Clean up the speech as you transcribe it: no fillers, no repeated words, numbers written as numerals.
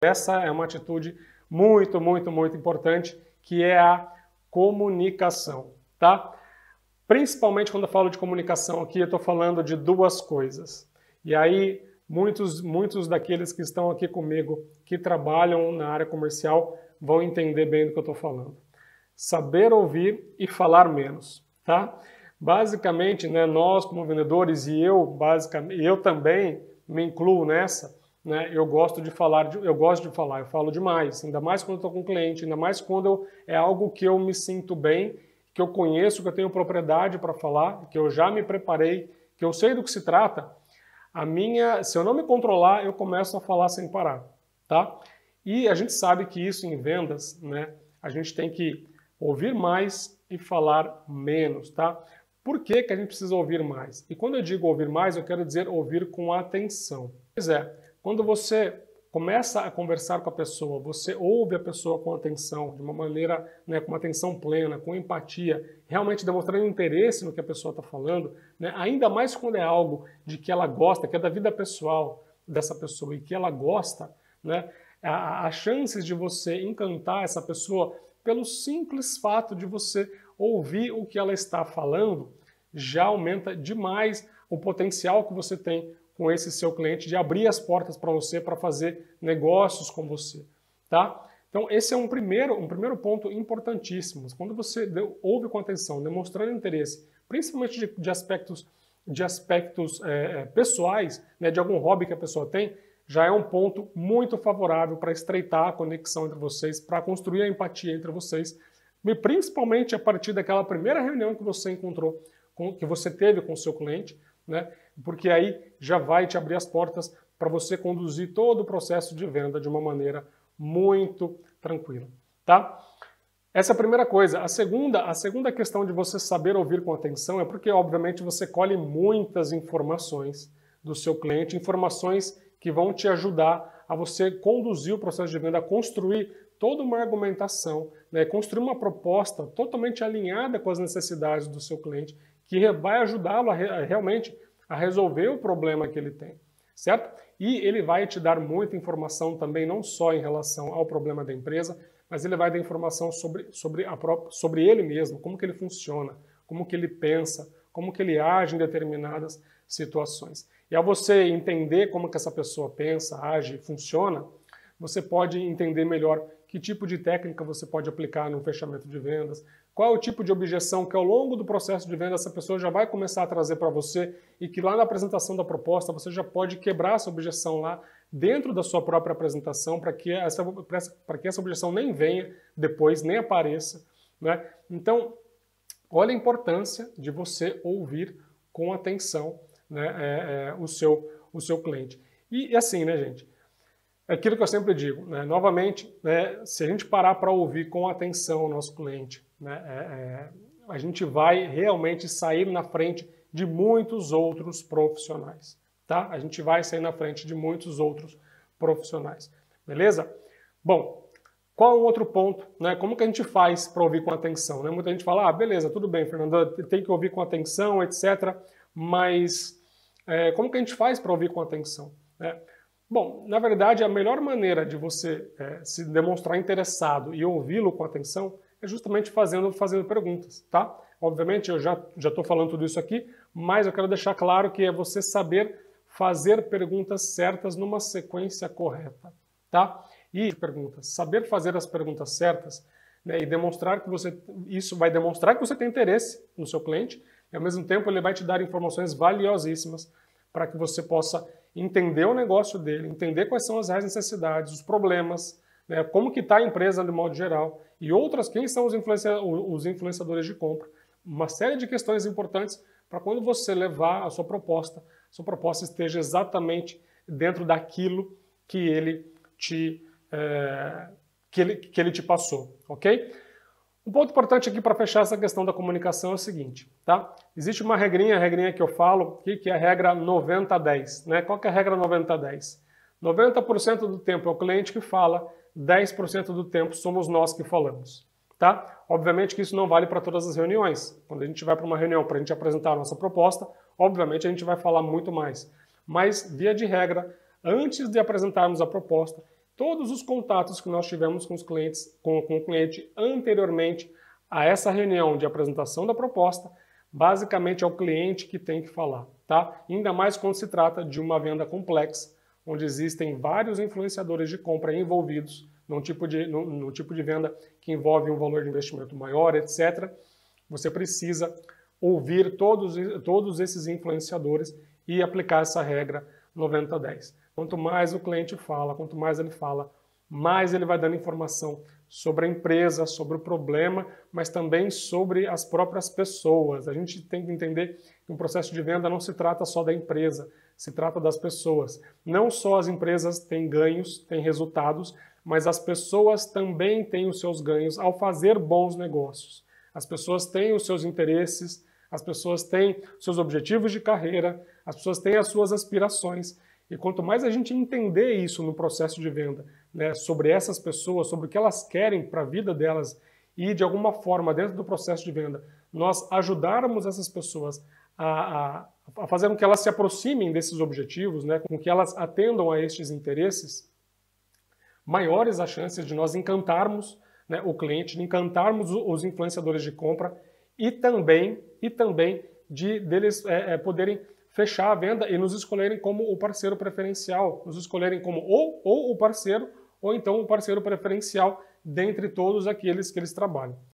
Essa é uma atitude muito importante, que é a comunicação, tá? Principalmente quando eu falo de comunicação aqui, eu estou falando de duas coisas. E aí, muitos daqueles que estão aqui comigo, que trabalham na área comercial, vão entender bem do que eu estou falando. Saber ouvir e falar menos, tá? Basicamente, né, nós como vendedores, e eu também me incluo nessa, né, eu falo demais, ainda mais quando estou com cliente, ainda mais quando é algo que eu me sinto bem, que eu conheço, que eu tenho propriedade para falar, que eu já me preparei, que eu sei do que se trata. Se eu não me controlar, eu começo a falar sem parar, tá? E a gente sabe que isso em vendas, né, a gente tem que ouvir mais e falar menos, tá? Por que que a gente precisa ouvir mais? E quando eu digo ouvir mais, eu quero dizer ouvir com atenção. Pois é, quando você começa a conversar com a pessoa, você ouve a pessoa com atenção, de uma maneira, né, com uma atenção plena, com empatia, realmente demonstrando interesse no que a pessoa está falando, né, ainda mais quando é algo de que ela gosta, que é da vida pessoal dessa pessoa e que ela gosta, né, as chances de você encantar essa pessoa pelo simples fato de você ouvir o que ela está falando, já aumenta demais o potencial que você tem com esse seu cliente de abrir as portas para você, para fazer negócios com você, tá? Então esse é um primeiro ponto importantíssimo. Quando você ouve com atenção, demonstrando interesse, principalmente de aspectos pessoais, né, de algum hobby que a pessoa tem, já é um ponto muito favorável para estreitar a conexão entre vocês, para construir a empatia entre vocês, e principalmente a partir daquela primeira reunião que você que você teve com o seu cliente, né? Porque aí já vai te abrir as portas para você conduzir todo o processo de venda de uma maneira muito tranquila, tá? Essa é a primeira coisa. A segunda questão de você saber ouvir com atenção é porque, obviamente, você colhe muitas informações do seu cliente, informações que vão te ajudar a você conduzir o processo de venda, a construir toda uma argumentação, né? Construir uma proposta totalmente alinhada com as necessidades do seu cliente, que vai ajudá-lo realmente a resolver o problema que ele tem, certo? E ele vai te dar muita informação também, não só em relação ao problema da empresa, mas ele vai dar informação sobre ele mesmo, como que ele funciona, como que ele pensa, como que ele age em determinadas situações. E ao você entender como que essa pessoa pensa, age, funciona, você pode entender melhor que tipo de técnica você pode aplicar no fechamento de vendas, qual é o tipo de objeção que ao longo do processo de venda essa pessoa já vai começar a trazer para você e que lá na apresentação da proposta você já pode quebrar essa objeção lá dentro da sua própria apresentação para que essa objeção nem venha depois, nem apareça, né? Então, olha a importância de você ouvir com atenção, né, o seu cliente. E assim, né, gente? É aquilo que eu sempre digo, né? Novamente, né, se a gente parar para ouvir com atenção o nosso cliente, né, a gente vai realmente sair na frente de muitos outros profissionais, tá? A gente vai sair na frente de muitos outros profissionais, beleza? Bom, qual o outro ponto, né? Como que a gente faz para ouvir com atenção, né? Muita gente fala, beleza, tudo bem, Fernando, tem que ouvir com atenção, etc. Mas como que a gente faz para ouvir com atenção, né? Bom, na verdade, a melhor maneira de você se demonstrar interessado e ouvi-lo com atenção é justamente fazendo perguntas, tá? Obviamente, eu já estou falando tudo isso aqui, mas eu quero deixar claro que é você saber fazer perguntas certas numa sequência correta, tá? E saber fazer as perguntas certas, né, e demonstrar que isso vai demonstrar que você tem interesse no seu cliente e, ao mesmo tempo, ele vai te dar informações valiosíssimas para que você possa entender o negócio dele, entender quais são as reais necessidades, os problemas, né, como que está a empresa de modo geral e quem são os influenciadores de compra. Uma série de questões importantes para quando você levar a sua proposta esteja exatamente dentro daquilo que ele te passou, ok? Um ponto importante aqui para fechar essa questão da comunicação é o seguinte, tá? Existe uma regrinha que eu falo, que é a regra 90-10, né? Qual que é a regra 90-10? 90% do tempo é o cliente que fala, 10% do tempo somos nós que falamos, tá? Obviamente que isso não vale para todas as reuniões. Quando a gente vai para uma reunião para a gente apresentar a nossa proposta, obviamente a gente vai falar muito mais. Mas, via de regra, antes de apresentarmos a proposta, todos os contatos que nós tivemos com os clientes, com o cliente anteriormente a essa reunião de apresentação da proposta, basicamente é o cliente que tem que falar, tá? Ainda mais quando se trata de uma venda complexa, onde existem vários influenciadores de compra envolvidos num tipo de venda que envolve um valor de investimento maior, etc. Você precisa ouvir todos esses influenciadores e aplicar essa regra 90-10. Quanto mais o cliente fala, quanto mais ele fala, mais ele vai dando informação sobre a empresa, sobre o problema, mas também sobre as próprias pessoas. A gente tem que entender que um processo de venda não se trata só da empresa, se trata das pessoas. Não só as empresas têm ganhos, têm resultados, mas as pessoas também têm os seus ganhos ao fazer bons negócios. As pessoas têm os seus interesses, as pessoas têm seus objetivos de carreira, as pessoas têm as suas aspirações. E quanto mais a gente entender isso no processo de venda, né, sobre essas pessoas, sobre o que elas querem para a vida delas e, de alguma forma, dentro do processo de venda, nós ajudarmos essas pessoas a fazer com que elas se aproximem desses objetivos, né, com que elas atendam a estes interesses, maiores as chances de nós encantarmos, né, o cliente, de encantarmos os influenciadores de compra e também deles poderem fechar a venda e nos escolherem como o parceiro preferencial, nos escolherem como ou o parceiro ou então o parceiro preferencial dentre todos aqueles que eles trabalham.